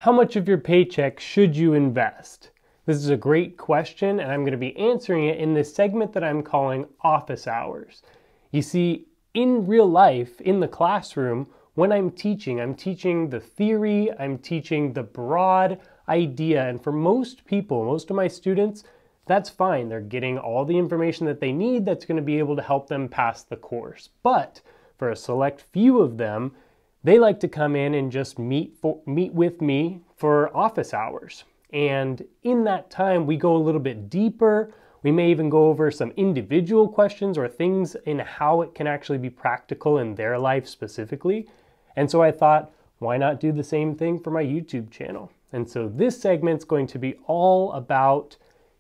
How much of your paycheck should you invest? This is a great question, and I'm going to be answering it in this segment that I'm calling Office Hours. You see, in real life, in the classroom, when I'm teaching the theory, I'm teaching the broad idea, and for most people, most of my students, that's fine. They're getting all the information that they need that's going to be able to help them pass the course. But for a select few of them, they like to come in and just meet with me for office hours. And in that time, we go a little bit deeper. We may even go over some individual questions or things in how it can actually be practical in their life specifically. And so I thought, why not do the same thing for my YouTube channel? And so this segment's going to be all about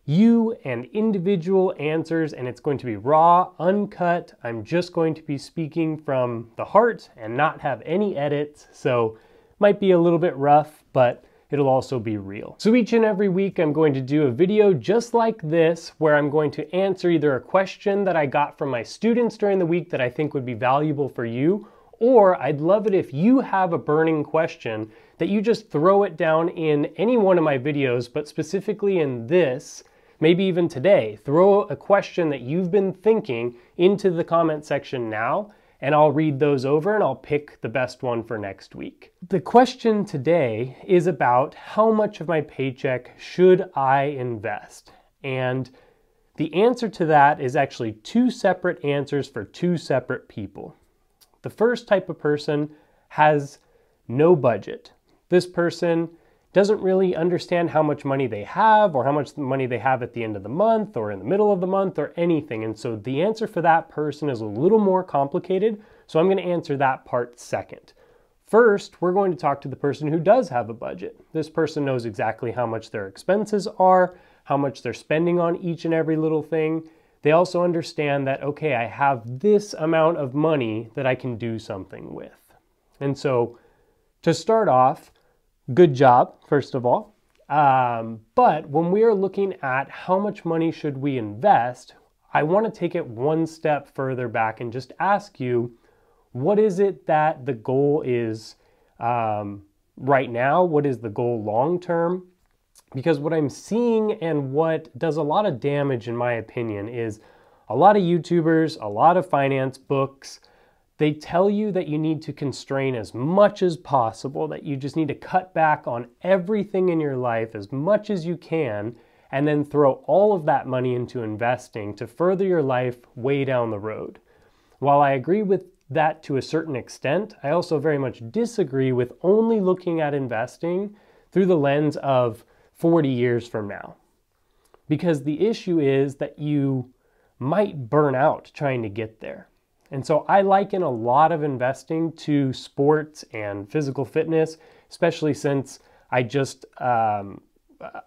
you and individual answers, and it's going to be raw, uncut. I'm just going to be speaking from the heart and not have any edits, so might be a little bit rough, but it'll also be real. So each and every week I'm going to do a video just like this where I'm going to answer either a question that I got from my students during the week that I think would be valuable for you, or I'd love it if you have a burning question that you just throw it down in any one of my videos, but specifically in this. Maybe even today, throw a question that you've been thinking into the comment section now, and I'll read those over and I'll pick the best one for next week. The question today is about how much of my paycheck should I invest? And the answer to that is actually two separate answers for two separate people. The first type of person has no budget. This person doesn't really understand how much money they have or how much money they have at the end of the month or in the middle of the month or anything. And so the answer for that person is a little more complicated. So I'm going to answer that part second. First, we're going to talk to the person who does have a budget. This person knows exactly how much their expenses are, how much they're spending on each and every little thing. They also understand that, okay, I have this amount of money that I can do something with. And so to start off, good job, first of all. But when we are looking at how much money should we invest, I want to take it one step further back and just ask you, what is it that the goal is right now? What is the goal long term? Because what I'm seeing and what does a lot of damage, in my opinion, is a lot of YouTubers, a lot of finance books, they tell you that you need to constrain as much as possible, that you just need to cut back on everything in your life as much as you can, and then throw all of that money into investing to further your life way down the road. While I agree with that to a certain extent, I also very much disagree with only looking at investing through the lens of 40 years from now. Because the issue is that you might burn out trying to get there. And so I liken a lot of investing to sports and physical fitness, especially since I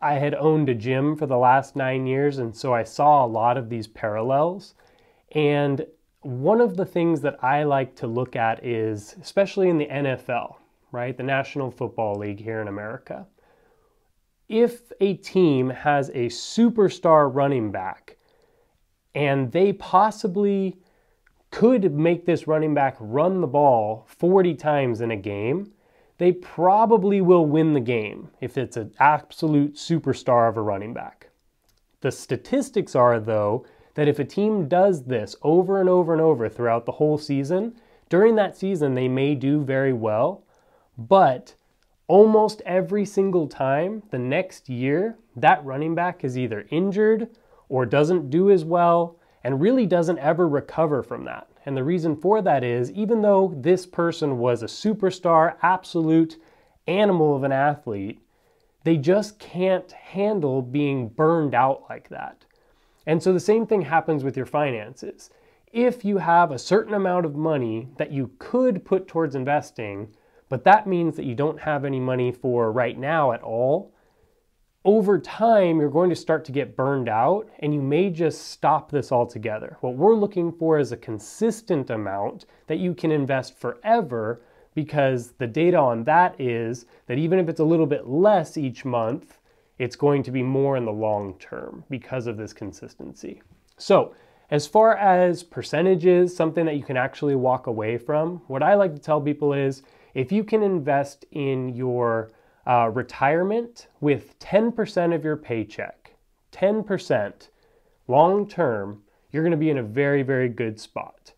had owned a gym for the last 9 years, and so I saw a lot of these parallels. And one of the things that I like to look at is, especially in the NFL, right, the National Football League here in America, if a team has a superstar running back and they possibly could make this running back run the ball 40 times in a game, they probably will win the game if it's an absolute superstar of a running back. The statistics are, though, that if a team does this over and over and over throughout the whole season, during that season they may do very well, but almost every single time the next year, that running back is either injured or doesn't do as well and really doesn't ever recover from that. And the reason for that is, even though this person was a superstar, absolute animal of an athlete, they just can't handle being burned out like that. And so the same thing happens with your finances. If you have a certain amount of money that you could put towards investing, but that means that you don't have any money for right now at all, over time, you're going to start to get burned out and you may just stop this altogether. What we're looking for is a consistent amount that you can invest forever, because the data on that is that even if it's a little bit less each month, it's going to be more in the long term because of this consistency. So as far as percentages, something that you can actually walk away from, what I like to tell people is, if you can invest in your retirement with 10% of your paycheck, 10% long term, you're going to be in a very, very good spot.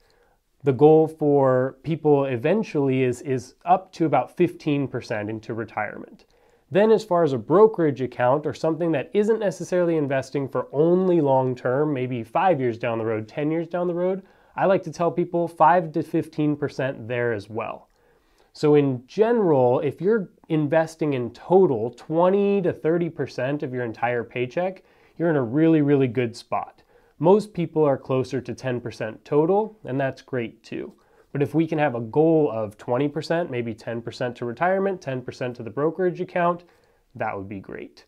The goal for people eventually is up to about 15% into retirement. Then as far as a brokerage account or something that isn't necessarily investing for only long term, maybe 5 years down the road, 10 years down the road, I like to tell people 5 to 15% there as well. So in general, if you're investing in total 20 to 30% of your entire paycheck, you're in a really, really good spot. Most people are closer to 10% total, and that's great too. But if we can have a goal of 20%, maybe 10% to retirement, 10% to the brokerage account, that would be great.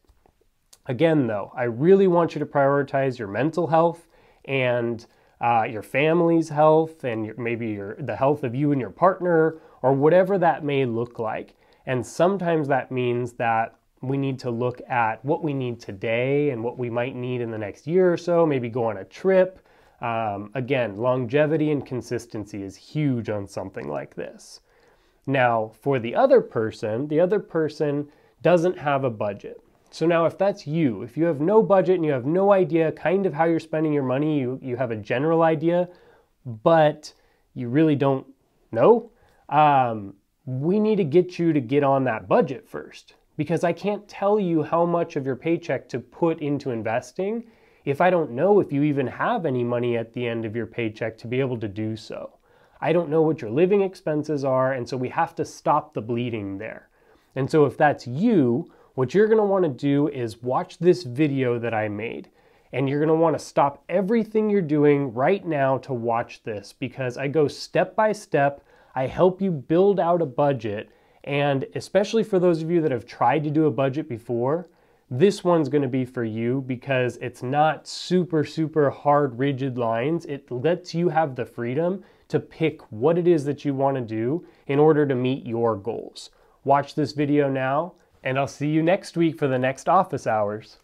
Again, though, I really want you to prioritize your mental health and your family's health and the health of you and your partner, or whatever that may look like. And sometimes that means that we need to look at what we need today and what we might need in the next year or so, maybe go on a trip. Again, longevity and consistency is huge on something like this. Now, for the other person doesn't have a budget. So now if that's you, if you have no budget and you have no idea kind of how you're spending your money, you have a general idea, but you really don't know, we need to get you to get on that budget first. Because I can't tell you how much of your paycheck to put into investing if I don't know if you even have any money at the end of your paycheck to be able to do so. I don't know what your living expenses are, and so we have to stop the bleeding there. And so if that's you, what you're going to want to do is watch this video that I made. And you're going to want to stop everything you're doing right now to watch this, because I go step by step. I help you build out a budget. And especially for those of you that have tried to do a budget before, this one's going to be for you because it's not super, super hard, rigid lines. It lets you have the freedom to pick what it is that you want to do in order to meet your goals. Watch this video now, and I'll see you next week for the next office hours.